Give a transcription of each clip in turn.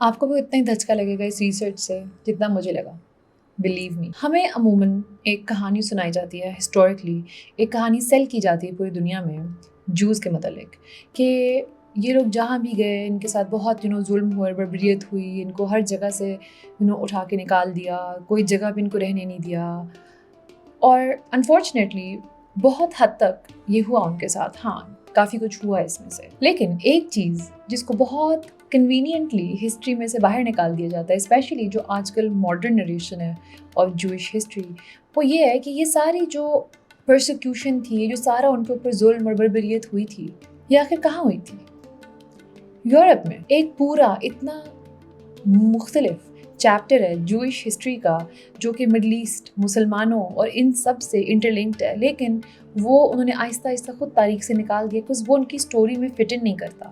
آپ کو بھی اتنا ہی دھچکا لگے گا اس ریسرچ سے جتنا مجھے لگا. Believe me. ہمیں عموماً ایک کہانی سنائی جاتی ہے ہسٹوریکلی، ایک کہانی سیل کی جاتی ہے پوری دنیا میں جوز کے متعلق کہ یہ لوگ جہاں بھی گئے ان کے ساتھ بہت ظلم ہوا، بربریت ہوئی، ان کو ہر جگہ سے اٹھا کے نکال دیا، کوئی جگہ بھی ان کو رہنے نہیں دیا. اور انفارچونیٹلی بہت حد تک یہ ہوا ان کے ساتھ. ہاں، کافی کچھ ہوا اس میں سے. لیکن ایک چیز جس کو بہت کنوینئنٹلی ہسٹری میں سے باہر نکال دیا جاتا ہے، اسپیشلی جو آج کل ماڈرن نریشن ہے اور جوئش ہسٹری، وہ یہ ہے کہ یہ ساری جو پرسیکیوشن تھی، جو سارا ان کے اوپر ظلم اور بربریت ہوئی تھی، یہ آخر کہاں ہوئی تھی؟ یورپ میں. ایک پورا اتنا مختلف چیپٹر ہے جوئش ہسٹری کا جو کہ مڈل ایسٹ، مسلمانوں اور ان سب سے انٹرلنکڈ ہے، لیکن وہ انہوں نے آہستہ آہستہ خود تاریخ سے نکال دیا کیونکہ وہ ان کی سٹوری میں فٹ ان نہیں کرتا.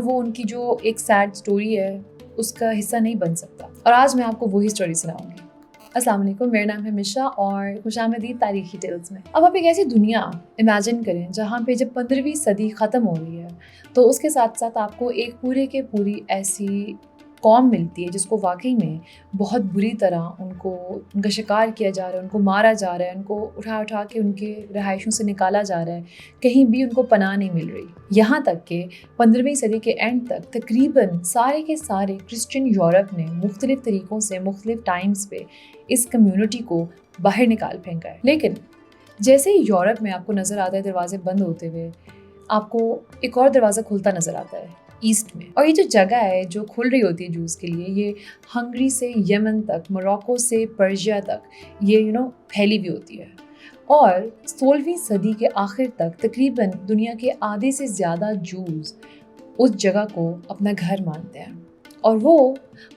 وہ ان کی جو ایک سیڈ سٹوری ہے اس کا حصہ نہیں بن سکتا. اور آج میں آپ کو وہی سٹوری سناؤں گی. السلام علیکم، میرا نام ہے مشا اور خوش آمدید تاریخی ٹیلز میں. اب آپ ایک ایسی دنیا امیجن کریں جہاں پہ جب 15ویں صدی ختم ہو رہی ہے تو اس کے ساتھ ساتھ آپ کو ایک پورے کے پوری ایسی قوم ملتی ہے جس کو واقعی میں بہت بری طرح ان کا شکار کیا جا رہا ہے، ان کو مارا جا رہا ہے، ان کو اٹھا کے ان کے رہائشوں سے نکالا جا رہا ہے، کہیں بھی ان کو پناہ نہیں مل رہی. یہاں تک کہ 15ویں صدی کے اینڈ تک تقریباً سارے کے سارے کرسچن یورپ نے مختلف طریقوں سے مختلف ٹائمز پہ اس کمیونٹی کو باہر نکال پھینکا ہے. لیکن جیسے ہی یورپ میں آپ کو نظر آتا ہے دروازے بند ہوتے ہوئے، آپ کو ایک اور دروازہ کھلتا نظر آتا ہے ایسٹ میں. اور یہ جو جگہ ہے جو کھل رہی ہوتی ہے جوز کے لیے، یہ ہنگری سے یمن تک، موراکو سے پرشیا تک یہ پھیلی ہوئی ہوتی ہے. اور 16ویں صدی کے آخر تک تقریباً دنیا کے آدھے سے زیادہ جوز اس جگہ کو اپنا گھر مانتے ہیں، اور وہ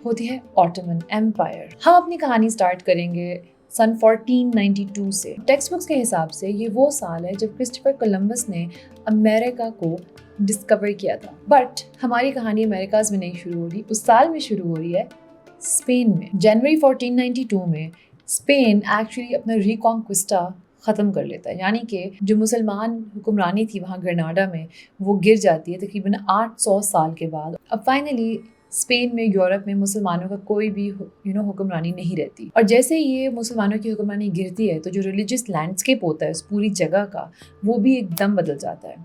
ہوتی ہے آٹومن ایمپائر. ہم اپنی کہانی سٹارٹ کریں گے سن 1492 سے. ٹیکسٹ بکس کے حساب سے یہ وہ سال ہے جب کرسٹوفر کولمبس نے امریکہ کو ڈسکور کیا تھا. بٹ ہماری کہانی امریکاز میں نہیں شروع ہو رہی، اس سال میں شروع ہو رہی ہے اسپین میں. جنوری 1492 میں اسپین ایکچولی اپنا ریکانکوسٹا ختم کر لیتا ہے، یعنی کہ جو مسلمان حکمرانی تھی وہاں گرناڈا میں وہ گر جاتی ہے تقریباً 800 سال کے بعد. اب فائنلی اسپین میں، یورپ میں مسلمانوں کا کوئی بھی حکمرانی نہیں رہتی. اور جیسے یہ مسلمانوں کی حکمرانی گرتی ہے تو جو ریلیجس لینڈسکیپ ہوتا ہے اس پوری جگہ کا وہ بھی ایک دم بدل جاتا ہے.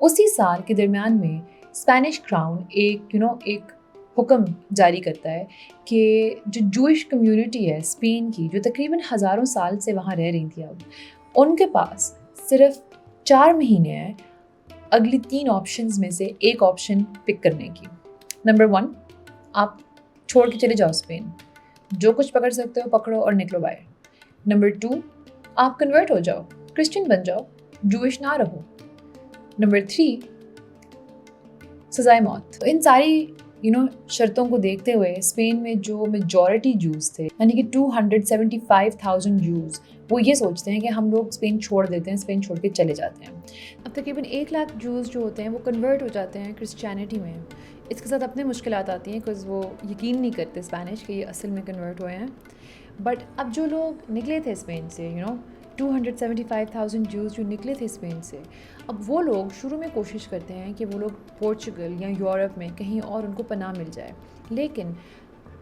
اسی سال کے درمیان میں اسپینش کراؤن ایک حکم جاری کرتا ہے کہ جو جوئش کمیونٹی ہے اسپین کی، جو تقریباً ہزاروں سال سے وہاں رہ رہی تھی، اب ان کے پاس صرف 4 مہینے ہیں اگلی 3 آپشنز میں سے ایک آپشن پک کرنے کی. نمبر 1، آپ چھوڑ کے چلے جاؤ اسپین، جو کچھ پکڑ سکتے ہو پکڑو اور نکلو باہر. نمبر 2، آپ کنورٹ ہو جاؤ، کرسچن بن جاؤ، جوئش نہ رہو. نمبر 3، سزائے موت. تو ان ساری شرطوں کو دیکھتے ہوئے اسپین میں جو میجورٹی جوز تھے، یعنی کہ 275,000 جوز، وہ یہ سوچتے ہیں کہ ہم لوگ اسپین چھوڑ دیتے ہیں، اسپین چھوڑ کے چلے جاتے ہیں. اب تقریباً 1 لاکھ جوز جو ہوتے ہیں وہ کنورٹ ہو جاتے ہیں کرسچینٹی میں. اس کے ساتھ اپنے مشکلات آتی ہیں بیکاز وہ یقین نہیں کرتے اسپینش کہ یہ اصل میں کنورٹ ہوئے ہیں. بٹ اب جو لوگ نکلے تھے اسپین سے 275,000 جوز جو نکلے تھے اسپین سے، اب وہ لوگ شروع میں کوشش کرتے ہیں کہ وہ لوگ پورچگل یا یورپ میں کہیں اور ان کو پناہ مل جائے، لیکن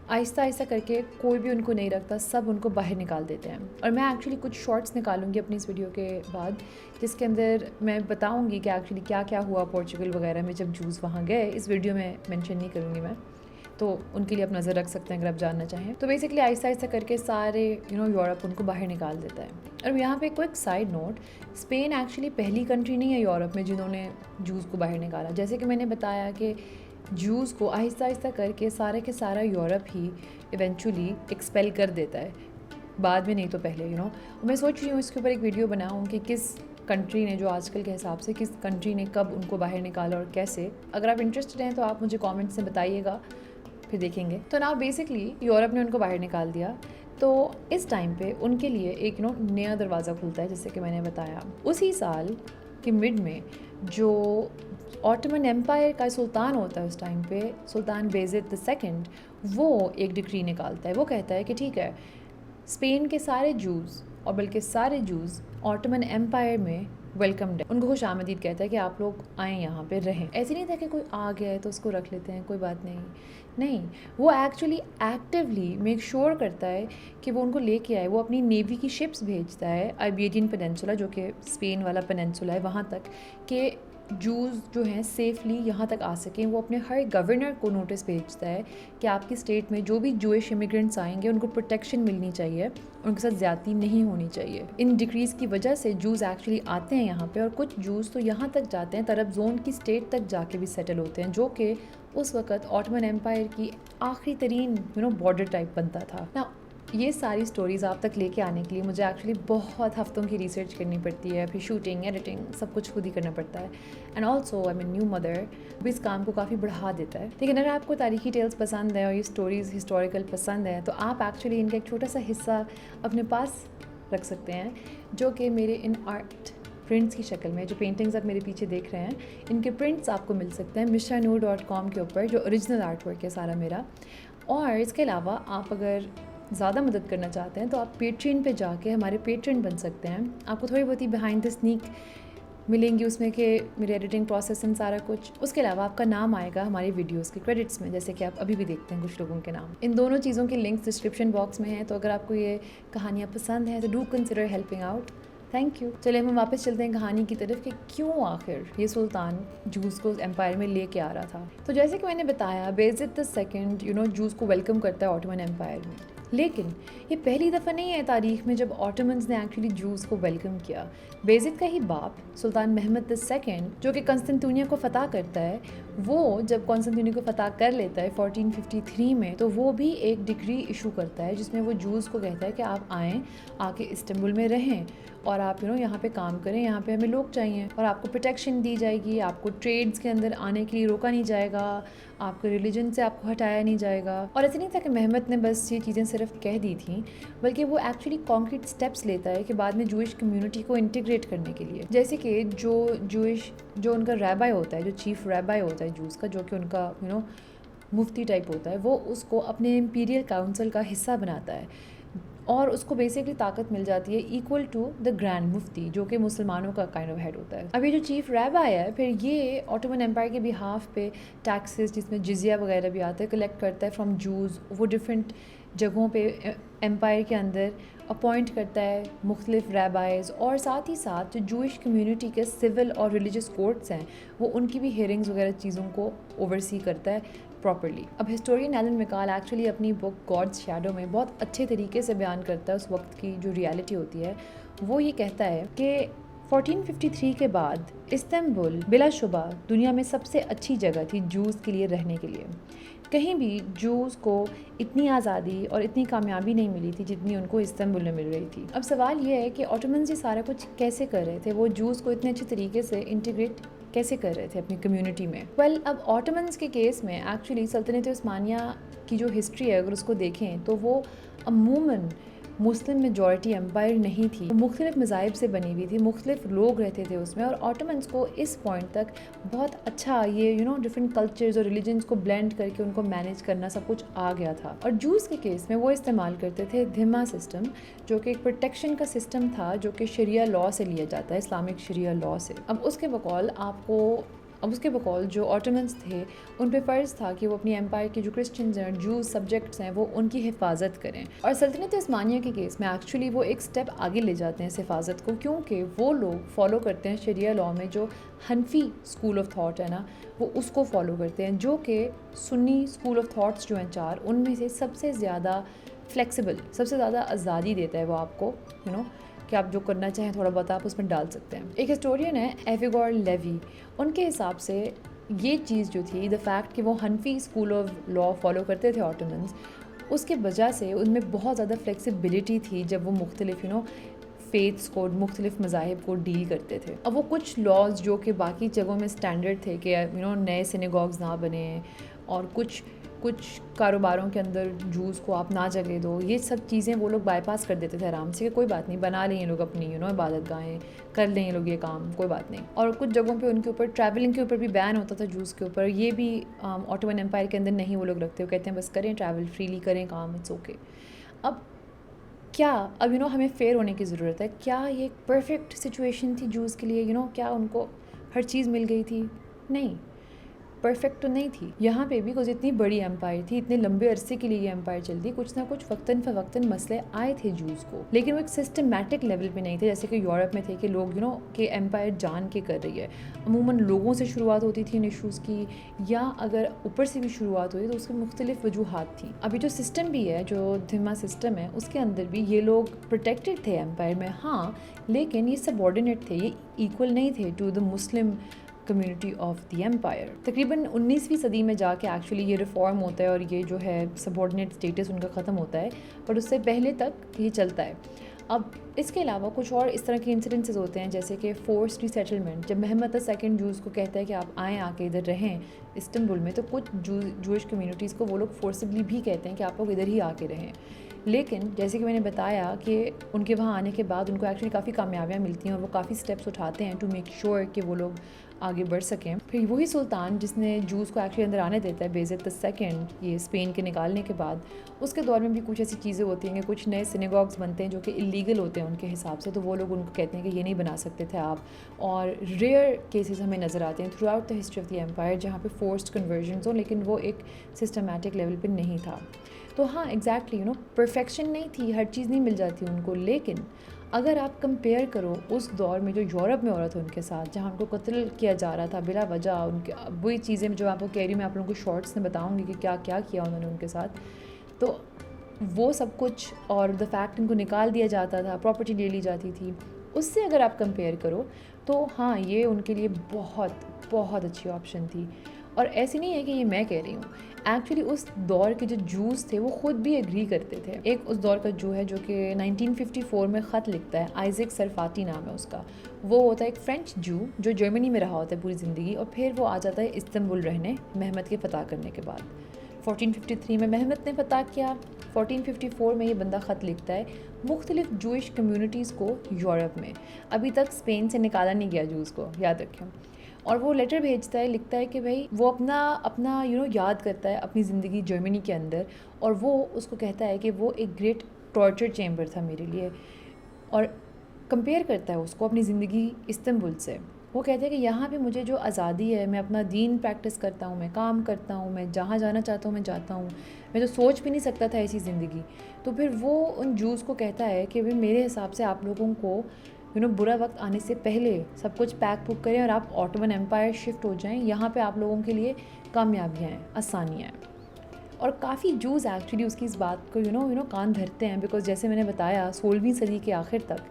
آہستہ آہستہ کر کے کوئی بھی ان کو نہیں رکھتا، سب ان کو باہر نکال دیتے ہیں. اور میں ایکچولی کچھ شارٹس نکالوں گی اپنی اس ویڈیو کے بعد جس کے اندر میں بتاؤں گی کہ ایکچولی کیا کیا ہوا پورچگل وغیرہ میں جب جوز وہاں گئے. اس ویڈیو میں مینشن نہیں کروں گی میں، تو ان کے لیے آپ نظر رکھ سکتے ہیں اگر آپ جاننا چاہیں. تو بیسکلی آہستہ آہستہ کر کے سارے یورپ ان کو باہر نکال دیتا ہے. اور یہاں پہ کوئی سائڈ نوٹ، اسپین ایکچولی پہلی کنٹری نہیں ہے یورپ میں جنہوں نے جوز کو باہر نکالا. جیسے کہ میں نے بتایا کہ جوز کو آہستہ آہستہ کر کے سارے کے سارا یورپ ہی ایونچولی ایکسپیل کر دیتا ہے، بعد میں نہیں تو پہلے. میں سوچ رہی ہوں اس کے اوپر ایک ویڈیو بناؤں کہ کس کنٹری نے، جو آج کل کے حساب سے کس کنٹری نے کب ان کو باہر نکالا اور کیسے. اگر آپ انٹرسٹڈ ہیں تو آپ مجھے کامنٹ سے بتائیے گا، پھر دیکھیں گے. تو نا بیسکلی یورپ نے ان کو باہر نکال دیا. تو اس ٹائم پہ ان کے لیے ایک نیا دروازہ کھلتا ہے جیسے کہ میں نے بتایا. اسی سال کے مڈ میں جو آٹومن ایمپائر کا سلطان ہوتا ہے اس ٹائم پہ، سلطان بیزت II، وہ ایک ڈکری نکالتا ہے. وہ کہتا ہے کہ ٹھیک ہے، اسپین کے سارے جوز اور بلکہ سارے جوز آٹومن ایمپائر میں ویلکمڈ ہے, ان کو خوش آمدید کہتا ہے کہ آپ لوگ آئیں یہاں پہ رہیں. ایسے نہیں تھا کہ کوئی آ گیا ہے تو اس کو رکھ لیتے ہیں, کوئی بات نہیں, وہ ایکچولی ایکٹیولی میک شور کرتا ہے کہ وہ ان کو لے کے آئے. وہ اپنی نیوی کی شپس بھیجتا ہے آئیبیرین پیننسولا, جو کہ اسپین والا پیننسولا ہے, وہاں تک کہ جوز جو ہیں سیفلی یہاں تک آ سکیں. وہ اپنے ہر گورنر کو نوٹس بھیجتا ہے کہ آپ کی اسٹیٹ میں جو بھی جوئش امیگرینٹس آئیں گے ان کو پروٹیکشن ملنی چاہیے, ان کے ساتھ زیادتی نہیں ہونی چاہیے. ان ڈکریز کی وجہ سے جوز ایکچولی آتے ہیں یہاں پہ, اور کچھ جوز تو یہاں تک جاتے ہیں, طرف زون کی اسٹیٹ تک جا کے بھی سیٹل ہوتے ہیں, جو کہ اس وقت آٹومن ایمپائر کی آخری ترین بارڈر ٹائپ بنتا تھا. یہ ساری سٹوریز آپ تک لے کے آنے کے لیے مجھے ایکچولی بہت ہفتوں کی ریسرچ کرنی پڑتی ہے, پھر شوٹنگ, ایڈیٹنگ, سب کچھ خود ہی کرنا پڑتا ہے. And also I am new mother, بھی اس کام کو کافی بڑھا دیتا ہے. لیکن اگر آپ کو تاریخی ٹیلز پسند ہے اور یہ سٹوریز ہسٹوریکل پسند ہے تو آپ ایکچولی ان کا ایک چھوٹا سا حصہ اپنے پاس رکھ سکتے ہیں, جو کہ میرے ان آرٹ پرنٹس کی شکل میں, جو پینٹنگز آپ میرے پیچھے دیکھ رہے ہیں, ان کے پرنٹس آپ کو مل سکتے ہیں mishranur.com کے اوپر, جو اوریجنل آرٹ ورک ہے سارا میرا. اور اس کے علاوہ آپ اگر زیادہ مدد کرنا چاہتے ہیں تو آپ پیٹرین پہ جا کے ہمارے پیٹرن بن سکتے ہیں. آپ کو تھوڑی بہت ہی بیہائنڈ دا اسنیک ملیں گی اس میں, کہ میرے ایڈیٹنگ پروسیس اینڈ سارا کچھ. اس کے علاوہ آپ کا نام آئے گا ہماری ویڈیوز کے کریڈٹس میں, جیسے کہ آپ ابھی بھی دیکھتے ہیں کچھ لوگوں کے نام. ان دونوں چیزوں کے لنکس ڈسکرپشن باکس میں ہیں, تو اگر آپ کو یہ کہانیاں پسند ہیں تو do consider helping out. Thank you. چلے ہم واپس چلتے ہیں کہانی کی طرف کہ کیوں آخر یہ سلطان جوز کو امپائر میں لے کے آ رہا تھا. تو جیسے کہ میں نے بتایا, بیزت the second جوز کو ویلکم کرتا ہے آٹومن امپائر میں. لیکن یہ پہلی دفعہ نہیں ہے تاریخ میں جب آٹومنز نے ایکچولی جوز کو ویلکم کیا. بیزت کا ہی باپ سلطان محمد II, جو کہ قسطنطنیہ کو فتح کرتا ہے, وہ جب قسطنطنیہ کو فتح کر لیتا ہے 1453 میں, تو وہ بھی ایک ڈگری ایشو کرتا ہے جس میں وہ جوز کو کہتا ہے کہ آپ آئیں, آ کے استنبول میں رہیں, اور آپ یہاں پہ کام کریں, یہاں پہ ہمیں لوگ چاہیے, اور آپ کو پروٹیکشن دی جائے گی, آپ کو ٹریڈز کے اندر آنے کے لیے روکا نہیں جائے گا, آپ کے ریلیجن سے آپ کو ہٹایا نہیں جائے گا. اور ایسے نہیں تھا کہ محمد نے بس یہ چیزیں صرف کہہ دی تھیں, بلکہ وہ ایکچولی کانکریٹ اسٹیپس لیتا ہے کہ بعد میں جوئش کمیونٹی کو انٹیگریٹ کرنے کے لیے. جیسے کہ جو ان کا ریبائی ہوتا ہے, جو چیف ریبائی ہوتا ہے جوز کا, جو کہ ان کا مفتی ٹائپ ہوتا ہے, وہ اس کو اپنے امپیریل کاؤنسل کا حصہ بناتا ہے, اور اس کو بیسکلی طاقت مل جاتی ہے ایکول ٹو دا گرینڈ مفتی, جو کہ مسلمانوں کا کائنڈ آف ہیڈ ہوتا ہے. اب یہ جو چیف ریبائی ہے, پھر یہ آٹومن امپائر کے بہاف پہ ٹیکسز, جس میں جزیہ وغیرہ بھی آتا ہے, کلیکٹ کرتا ہے فرام جوز. وہ ڈفرینٹ جگہوں پہ امپائر کے اندر اپوائنٹ کرتا ہے مختلف ریبائز, اور ساتھ ہی ساتھ جو جوئش کمیونٹی کے سول اور ریلیجس کورٹس ہیں, وہ ان کی بھی ہیئرنگز وغیرہ چیزوں کو اوورسی کرتا ہے پراپرلی. اب ہسٹورین ایلن میکال ایکچولی اپنی بک گاڈز شیڈو میں بہت اچھے طریقے سے بیان کرتا ہے اس وقت کی جو ریالٹی ہوتی ہے. وہ یہ کہتا ہے کہ 1453 کے بعد استنبول بلا شبہ دنیا میں سب سے اچھی جگہ تھی جوز کے لیے رہنے کے لیے. کہیں بھی جوز کو اتنی آزادی اور اتنی کامیابی نہیں ملی تھی جتنی ان کو استنبول میں مل رہی تھی. اب سوال یہ ہے کہ آٹومنز یہ سارا کچھ کیسے کر رہے تھے, وہ جوز کو اتنے اچھے طریقے سے انٹیگریٹ کیسے کر رہے تھے اپنی کمیونٹی میں. اب آٹومنز کے کیس میں ایکچولی سلطنت عثمانیہ کی جو ہسٹری ہے اگر اس کو دیکھیں تو وہ عموماً مسلم میجورٹی امپائر نہیں تھی, مختلف مذاہب سے بنی ہوئی تھی, مختلف لوگ رہتے تھے اس میں, اور آٹومنز کو اس پوائنٹ تک بہت اچھا یہ ڈفرینٹ کلچرز اور ریلیجنس کو بلینڈ کر کے ان کو مینیج کرنا سب کچھ آ گیا تھا. اور جوز کے کیس میں وہ استعمال کرتے تھے دھما سسٹم, جو کہ ایک پروٹیکشن کا سسٹم تھا, جو کہ شریعہ لاء سے لیا جاتا ہے, اسلامک شریعہ لاء سے. اب اس کے بقول جو آٹومنز تھے ان پہ فرض تھا کہ وہ اپنی امپائر کے جو کرسچنز ہیں, جوز سبجیکٹس ہیں, وہ ان کی حفاظت کریں. اور سلطنت عثمانیہ کے کیس میں ایکچولی وہ ایک سٹیپ آگے لے جاتے ہیں اس حفاظت کو, کیونکہ وہ لوگ فالو کرتے ہیں شریعہ لاء میں جو حنفی اسکول آف تھاٹ ہے نا, وہ اس کو فالو کرتے ہیں, جو کہ سنی اسکول آف تھاٹس جو ہیں 4, ان میں سے سب سے زیادہ فلیکسیبل, سب سے زیادہ آزادی دیتا ہے وہ آپ کو, کہ آپ جو کرنا چاہیں تھوڑا بہت آپ اس میں ڈال سکتے ہیں. ایک ہسٹورین ہے ایویگور لیوی, ان کے حساب سے یہ چیز جو تھی, دا فیکٹ کہ وہ حنفی اسکول آف لاء فالو کرتے تھے آٹومنز, اس کے وجہ سے ان میں بہت زیادہ فلیکسیبلٹی تھی جب وہ مختلف فیتھس کو, مختلف مذاہب کو ڈیل کرتے تھے. اب وہ کچھ لاز جو کہ باقی جگہوں میں اسٹینڈرڈ تھے کہ نئے سینیگوگز نہ بنے, اور کچھ کاروباروں کے اندر جوز کو آپ نہ جگہ دو, یہ سب چیزیں وہ لوگ بائی پاس کر دیتے تھے آرام سے, کہ کوئی بات نہیں, بنا لیں یہ لوگ اپنی عبادت گاہیں, کر لیں یہ لوگ یہ کام, کوئی بات نہیں. اور کچھ جگہوں پہ ان کے اوپر ٹریولنگ کے اوپر بھی بین ہوتا تھا جوز کے اوپر, یہ بھی آٹومن امپائر کے اندر نہیں وہ لوگ رکھتے, وہ کہتے ہیں بس کریں ٹریول فریلی کریں کام, اٹس اوکے. اب کیا اب ہمیں فیئر ہونے کی ضرورت ہے. کیا یہ ایک پرفیکٹ سچویشن تھی جوز کے لیے؟ کیا ان کو ہر چیز مل گئی تھی؟ نہیں، پرفیکٹ تو نہیں تھی. یہاں پہ بھی کچھ اتنی بڑی امپائر تھی، اتنے لمبے عرصے کے لیے یہ امپائر چلتی، کچھ نہ کچھ وقتاً فوقتاً مسئلے آئے تھے جوز کو، لیکن وہ ایک سسٹمیٹک لیول پہ نہیں تھے جیسے کہ یورپ میں تھے کہ لوگ کہ امپائر جان کے کر رہی ہے. عموماً لوگوں سے شروعات ہوتی تھی ان ایشوز کی، یا اگر اوپر سے بھی شروعات ہوئی تو اس کی مختلف وجوہات تھیں. ابھی جو سسٹم بھی ہے، جو دھما سسٹم ہے، اس کے اندر بھی یہ لوگ پروٹیکٹڈ تھے امپائر میں، ہاں، لیکن یہ سب آرڈینیٹ تھے، یہ ایکول نہیں تھے to the Muslim community of the empire. تقریباً 19ویں صدی میں جا کے ایکچولی یہ ریفارم ہوتا ہے اور یہ جو ہے سب آرڈینیٹ اسٹیٹس ان کا ختم ہوتا ہے، پر اس سے پہلے تک یہ چلتا ہے. اب اس کے علاوہ کچھ اور اس طرح کے انسیڈنسز ہوتے ہیں جیسے کہ فورسڈ ریسیٹلمنٹ. جب محمد سیکنڈ جوز کو کہتا ہے کہ آپ آئیں، آ کے ادھر رہیں استنبول میں، تو کچھ جوئش کمیونٹیز کو وہ لوگ فورسبلی بھی کہتے ہیں کہ آپ لوگ ادھر ہی آ کے رہیں. لیکن جیسے کہ میں نے بتایا کہ ان کے وہاں آنے کے بعد ان کو ایکچولی کافی کامیابیاں ملتی ہیں اور وہ کافی اسٹیپس اٹھاتے ہیں ٹو میک شیور کہ وہ لوگ آگے بڑھ سکیں. پھر وہی سلطان جس نے جوز کو ایکچولی اندر آنے دیتا ہے، بیزت سیکنڈ، یہ اسپین کے نکالنے کے بعد، اس کے دور میں بھی کچھ ایسی چیزیں ہوتی ہیں کہ کچھ نئے سینیگوگس بنتے ہیں جو کہ اللیگل ہوتے ہیں ان کے حساب سے، تو وہ لوگ ان کو کہتے ہیں کہ یہ نہیں بنا سکتے تھے آپ. اور ریئر کیسز ہمیں نظر آتے ہیں throughout the history of the empire جہاں پہ فورسڈ کنورژنز ہوں، لیکن وہ ایک سسٹمیٹک لیول پہ نہیں تھا. تو ہاں ایگزیکٹلی پرفیکشن نہیں تھی، ہر چیز نہیں مل جاتی ان کو. لیکن اگر آپ کمپیئر کرو اس دور میں جو یورپ میں عورت ان کے ساتھ، جہاں ان کو قتل کیا جا رہا تھا بلا وجہ، ان کے وہی چیزیں جو آپ کو کہہ رہی ہوں، میں آپ لوگوں کو شارٹس میں بتاؤں گی کہ کیا کیا کیا انہوں نے ان کے ساتھ، تو وہ سب کچھ، اور دا فیکٹ ان کو نکال دیا جاتا تھا، پراپرٹی لے لی جاتی تھی، اس سے اگر آپ کمپیئر کرو تو ہاں یہ ان کے لیے بہت بہت اچھی آپشن تھی. اور ایسی نہیں ہے کہ یہ میں کہہ رہی ہوں، ایکچولی اس دور کے جو جوز تھے وہ خود بھی ایگری کرتے تھے. ایک اس دور کا جو ہے جو کہ 1954 میں خط لکھتا ہے، آئزک سرفاتی نام ہے اس کا. وہ ہوتا ہے ایک فرینچ جو جرمنی میں رہا ہوتا ہے پوری زندگی، اور پھر وہ آ جاتا ہے استنبول رہنے محمد کے فتح کرنے کے بعد. 1453 میں محمد نے فتح کیا، 1454 میں یہ بندہ خط لکھتا ہے مختلف جوئش کمیونٹیز کو یورپ میں. ابھی تک اسپین سے نکالا نہیں گیا جوز کو، یاد رکھیں. اور وہ لیٹر بھیجتا ہے، لکھتا ہے کہ بھائی وہ اپنا یاد کرتا ہے اپنی زندگی جرمنی کے اندر، اور وہ اس کو کہتا ہے کہ وہ ایک گریٹ ٹارچر چیمبر تھا میرے لیے، اور کمپیئر کرتا ہے اس کو اپنی زندگی استنبول سے. وہ کہتے ہیں کہ یہاں پہ مجھے جو آزادی ہے، میں اپنا دین پریکٹس کرتا ہوں، میں کام کرتا ہوں، میں جہاں جانا چاہتا ہوں میں جاتا ہوں، میں تو سوچ بھی نہیں سکتا تھا ایسی زندگی. تو پھر وہ ان جوز کو کہتا ہے کہ میرے حساب سے آپ لوگوں کو برا وقت آنے سے پہلے سب کچھ پیک پک کریں اور آپ آٹومن امپائر شفٹ ہو جائیں. یہاں پہ آپ لوگوں کے لیے کامیابیاں ہیں، آسانیاں ہیں. اور کافی جوز ایکچولی اس کی اس بات کو کان دھرتے ہیں، بیکاز جیسے میں نے بتایا 16ویں صدی کے آخر تک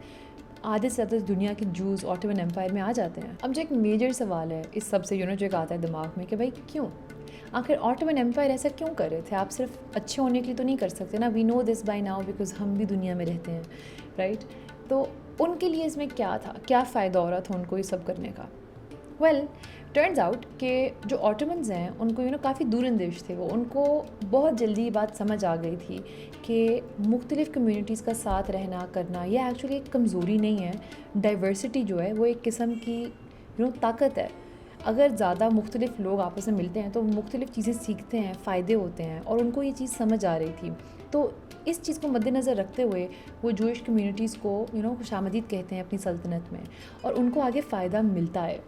آدھے سے زیادہ دنیا کے جوز آٹومن امپائر میں آ جاتے ہیں. اب جو ایک میجر سوال ہے اس سب سے جو ایک آتا ہے دماغ میں کہ بھائی کیوں آخر آٹومن امپائر ایسا کیوں کر رہے تھے؟ آپ صرف اچھے ہونے کے لیے تو نہیں کر سکتے نا. وی نو دس بائی ناؤ بیکاز ہم بھی دنیا میں رہتے ہیں، رائٹ؟ تو ان کے لیے اس میں کیا تھا، کیا فائدہ ہو رہا تھا ان کو یہ سب کرنے کا؟ ویل ٹرنز آؤٹ کہ جو آٹومنز ہیں ان کو کافی دور اندیش تھے. وہ ان کو بہت جلدی یہ بات سمجھ آ گئی تھی کہ مختلف کمیونٹیز کا ساتھ رہنا کرنا یہ ایکچولی ایک کمزوری نہیں ہے. ڈائیورسٹی جو ہے وہ ایک قسم کی طاقت ہے. اگر زیادہ مختلف لوگ آپس میں ملتے ہیں تو مختلف چیزیں سیکھتے ہیں، فائدے ہوتے ہیں، اور ان کو یہ چیز سمجھ آ رہی تھی. تو اس چیز کو مد نظر رکھتے ہوئے وہ جوئش کمیونٹیز کو خوش آمدید کہتے ہیں اپنی سلطنت میں، اور ان کو آگے فائدہ ملتا ہے.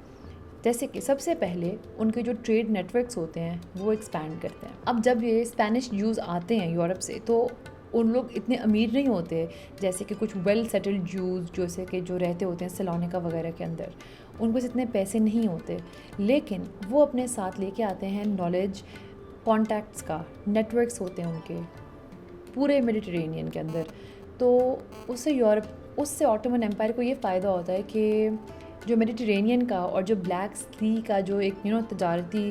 جیسے کہ سب سے پہلے ان کے جو ٹریڈ نیٹ ورکس ہوتے ہیں وہ ایکسپینڈ کرتے ہیں. اب جب یہ اسپینش جوز آتے ہیں یورپ سے تو ان لوگ اتنے امیر نہیں ہوتے جیسے کہ کچھ ویل سیٹلڈ جوز جیسے کہ جو رہتے ہوتے ہیں سلونیکا وغیرہ کے اندر. ان کو اتنے پیسے نہیں ہوتے، لیکن وہ اپنے ساتھ لے کے آتے ہیں نالج، کانٹیکٹس کا نیٹ ورکس ہوتے ہیں ان کے پورے میڈیٹرینین کے اندر. تو اس سے آٹومن امپائر کو یہ فائدہ ہوتا ہے کہ جو میڈیٹرینین کا اور جو بلیک سی کا جو ایک تجارتی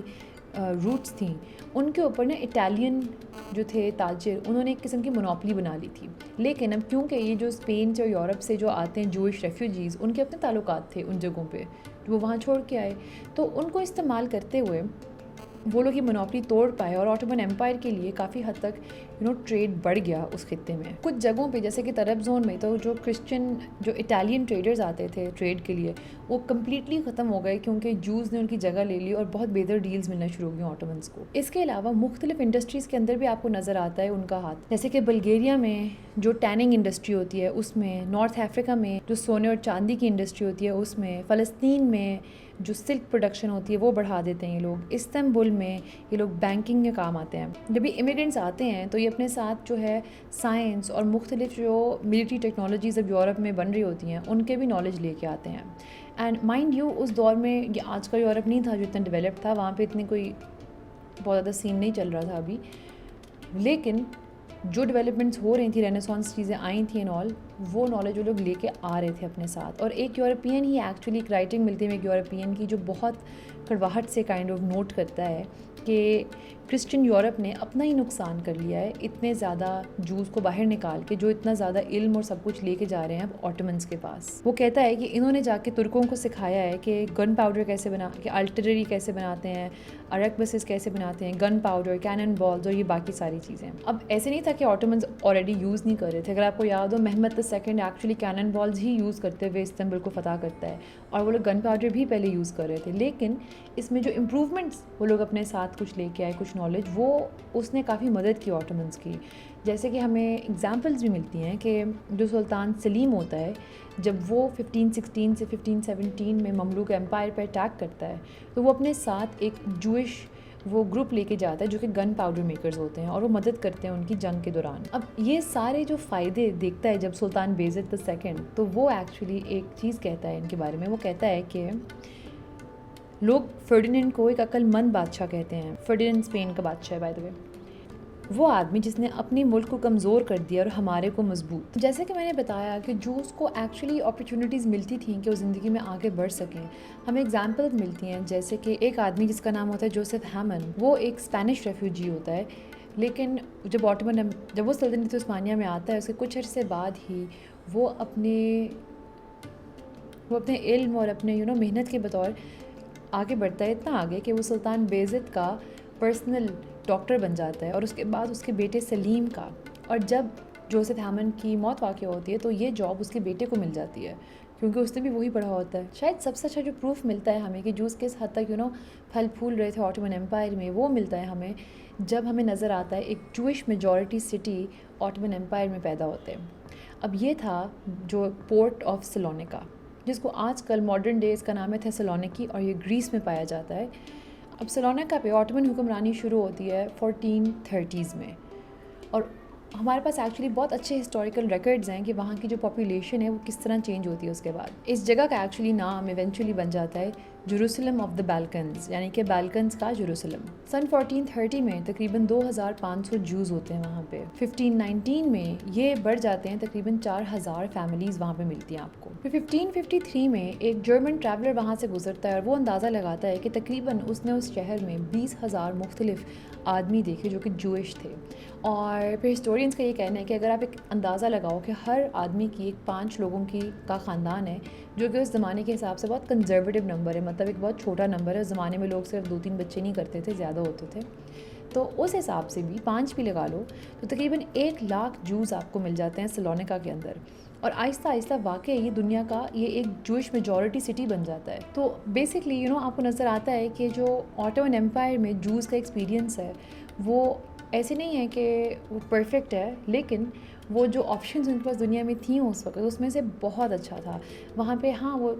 روٹس تھیں ان کے اوپر اٹالین جو تھے تاجر، انہوں نے ایک قسم کی مونوپلی بنا لی تھی. لیکن اب کیونکہ یہ جو اسپین سے اور یورپ سے جو آتے ہیں جوئش ریفیوجیز، ان کے اپنے تعلقات تھے ان جگہوں پہ، وہ وہاں چھوڑ کے آئے، تو ان کو استعمال کرتے ہوئے وہ لوگ یہ منوپلی توڑ پائے اور آٹومن ایمپائر کے لیے کافی حد تک ٹریڈ بڑھ گیا اس خطے میں. کچھ جگہوں پہ جیسے کہ عرب زون میں تو جو کرسچن جو اٹالین ٹریڈرز آتے تھے ٹریڈ کے لیے وہ کمپلیٹلی ختم ہو گئے کیونکہ جوز نے ان کی جگہ لے لی اور بہت بہتر ڈیلز ملنا شروع ہو گئی آٹومنس کو. اس کے علاوہ مختلف انڈسٹریز کے اندر بھی آپ کو نظر آتا ہے ان کا ہاتھ, جیسے کہ بلگیریا میں جو ٹیننگ انڈسٹری ہوتی ہے اس میں, نارتھ افریقہ میں جو سونے اور چاندی کی انڈسٹری ہوتی ہے اس میں, فلسطین میں جو سلک پروڈکشن ہوتی ہے وہ بڑھا دیتے ہیں یہ لوگ, استنبول میں یہ لوگ بینکنگ میں کام آتے ہیں. جب یہ امیگرینٹس آتے ہیں تو یہ اپنے ساتھ جو ہے سائنس اور مختلف جو ملٹری ٹیکنالوجیز اب یورپ میں بن رہی ہوتی ہیں ان کے بھی نالج لے کے آتے ہیں. اینڈ مائنڈ یو اس دور میں یہ آج کا یورپ نہیں تھا جو اتنا ڈیولپڈ تھا, وہاں پہ اتنی کوئی بہت زیادہ سین نہیں چل رہا تھا ابھی, لیکن جو ڈیولپمنٹس ہو رہی تھیں, رینیسانس چیزیں آئی تھیں اینڈ آل, وہ نالج وہ لوگ لے کے آ رہے تھے اپنے ساتھ. اور ایک یورپین ہی ایکچولی ایک رائٹنگ ملتی ہے ایک یورپین کی جو بہت کڑواہٹ سے کائنڈ آف نوٹ کرتا ہے کہ کرسچن یورپ نے اپنا ہی نقصان کر لیا ہے اتنے زیادہ جوز کو باہر نکال کے, جو اتنا زیادہ علم اور سب کچھ لے کے جا رہے ہیں اب آٹومنس کے پاس. وہ کہتا ہے کہ انہوں نے جا کے ترکوں کو سکھایا ہے کہ گن پاؤڈر کیسے کہ آرٹلری کیسے بناتے ہیں, ارکبسز کیسے بناتے ہیں, گن پاؤڈر, کینن بالز اور یہ باقی ساری چیزیں. اب ایسے نہیں تھا کہ آٹومنس آلریڈی یوز نہیں کر رہے تھے. اگر آپ کو یاد ہو محمد II ایکچولی کینن بالز ہی یوز کرتے ہوئے استنبول کو فتح کرتا ہے, اور وہ لوگ گن پاؤڈر بھی پہلے یوز کر رہے تھے, لیکن اس میں جو امپروومنٹس وہ لوگ اپنے ساتھ کچھ لے کے آئے, کچھ نالج, وہ اس نے کافی مدد کی آٹومنس کی. جیسے کہ ہمیں اگزامپلز بھی ملتی ہیں کہ جو سلطان سلیم ہوتا ہے جب وہ 1516 سے 1517 میں مملوک امپائر پر اٹیک کرتا ہے تو وہ اپنے ساتھ ایک جوئش وہ گروپ لے کے جاتا ہے جو کہ گن پاؤڈر میکرز ہوتے ہیں, اور وہ مدد کرتے ہیں ان کی جنگ کے دوران. اب یہ سارے جو فائدے دیکھتا ہے جب سلطان بیزت II, تو وہ ایکچولی ایک چیز کہتا ہے ان کے بارے میں. وہ کہتا ہے کہ لوگ فرڈیننڈ کو ایک عقل مند بادشاہ کہتے ہیں. فرڈیننڈ اسپین کا بادشاہ ہے بائی دا وے. وہ آدمی جس نے اپنی ملک کو کمزور کر دیا اور ہمارے کو مضبوط. جیسے کہ میں نے بتایا کہ جوز کو ایکچولی اپرچونیٹیز ملتی تھیں کہ وہ زندگی میں آگے بڑھ سکیں. ہمیں اگزامپل ملتی ہیں جیسے کہ ایک آدمی جس کا نام ہوتا ہے جوزف ہیمن, وہ ایک اسپینش ریفیوجی ہوتا ہے, لیکن جب وہ سلطنت عثمانیہ میں آتا ہے اس کے کچھ عرصے بعد ہی وہ اپنے علم اور اپنے محنت کے بطور آگے بڑھتا ہے, اتنا آگے کہ وہ سلطان بیزت کا پرسنل ڈاکٹر بن جاتا ہے, اور اس کے بعد اس کے بیٹے سلیم کا. اور جب جوزف ہیمن کی موت واقع ہوتی ہے تو یہ جاب اس کے بیٹے کو مل جاتی ہے کیونکہ اس نے بھی وہی پڑھا ہوتا ہے. شاید سب سے اچھا جو پروف ملتا ہے ہمیں کہ جوز کس حد تک پھل پھول رہے تھے آٹومن ایمپائر میں, وہ ملتا ہے ہمیں جب ہمیں نظر آتا ہے ایک Jewish majority city Ottoman empire میں پیدا ہوتے ہیں. اب یہ تھا جو پورٹ آف سلونیکا, جس کو آج کل ماڈرن ڈیز کا نام ہے تھیسالونیکی, اور یہ گریس میں پایا جاتا ہے. اب سلونیکا پہ آٹومن حکمرانی شروع ہوتی ہے 1430s میں, اور ہمارے پاس ایکچولی بہت اچھے ہسٹوریکل ریکارڈز ہیں کہ وہاں کی جو پاپولیشن ہے وہ کس طرح چینج ہوتی ہے. اس کے بعد اس جگہ کا ایکچولی نام ایونچولی بن جاتا ہے جیروسلم آف دا بالکنز, یعنی کہ بالکنز کا جیروسلم. سن 1430 میں تقریباً 2500 جوز ہوتے ہیں وہاں پہ. 1519 میں یہ بڑھ جاتے ہیں, تقریباً 4000 فیملیز وہاں پہ ملتی ہیں آپ کو. پھر 1553 میں ایک جرمن ٹریولر وہاں سے گزرتا ہے اور وہ اندازہ لگاتا ہے کہ تقریباً اس نے اس شہر میں 20,000 مختلف آدمی دیکھے جو کہ جوئش تھے. اور پھر ہسٹورینس کا یہ کہنا ہے کہ اگر آپ ایک اندازہ لگاؤ کہ ہر آدمی کی ایک 5 لوگوں کا خاندان ہے, جو کہ اس زمانے کے حساب سے بہت کنزرویٹو نمبر ہے, مطلب ایک بہت چھوٹا نمبر ہے. اس زمانے میں لوگ صرف 2-3 بچے نہیں کرتے تھے, زیادہ ہوتے تھے. تو اس حساب سے بھی 5 بھی لگا لو تو تقریباً 1 لاکھ جوز آپ کو مل جاتے ہیں سلونیکا کے اندر. اور آہستہ آہستہ واقعی یہ دنیا کا یہ ایک جوئش میجورٹی سٹی بن جاتا ہے. تو بیسکلی آپ کو نظر آتا ہے کہ جو آٹومن ایمپائر میں جوز کا ایکسپیرینس ہے وہ ایسے نہیں ہے کہ وہ پرفیکٹ ہے, لیکن وہ جو آپشنز ان کے پاس دنیا میں تھیں اس وقت, اس میں سے بہت اچھا تھا. وہاں پہ ہاں وہ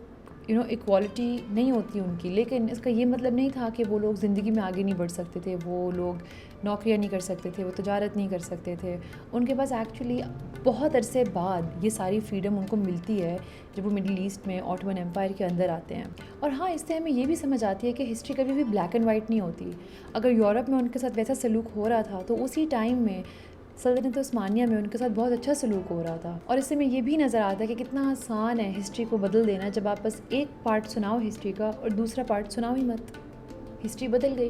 ایکوالٹی نہیں ہوتی ان کی, لیکن اس کا یہ مطلب نہیں تھا کہ وہ لوگ زندگی میں آگے نہیں بڑھ سکتے تھے, وہ لوگ نوکریاں نہیں کر سکتے تھے, وہ تجارت نہیں کر سکتے تھے. ان کے پاس ایکچولی بہت عرصے بعد یہ ساری فریڈم ان کو ملتی ہے جب وہ مڈل ایسٹ میں آٹومن ایمپائر کے اندر آتے ہیں. اور ہاں اس سے ہمیں یہ بھی سمجھ آتی ہے کہ ہسٹری کبھی بھی بلیک اینڈ وائٹ نہیں ہوتی. اگر یورپ میں ان کے ساتھ ویسا سلوک ہو رہا تھا تو اسی ٹائم میں سلطنت عثمانیہ میں ان کے ساتھ بہت اچھا سلوک ہو رہا تھا. اور اس سے میں یہ بھی نظر آتا ہے کہ کتنا آسان ہے ہسٹری کو بدل دینا, جب آپ بس ایک پارٹ سناؤ ہسٹری کا اور دوسرا پارٹ سناؤ ہی مت, ہسٹری بدل گئی.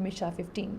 MISHA15।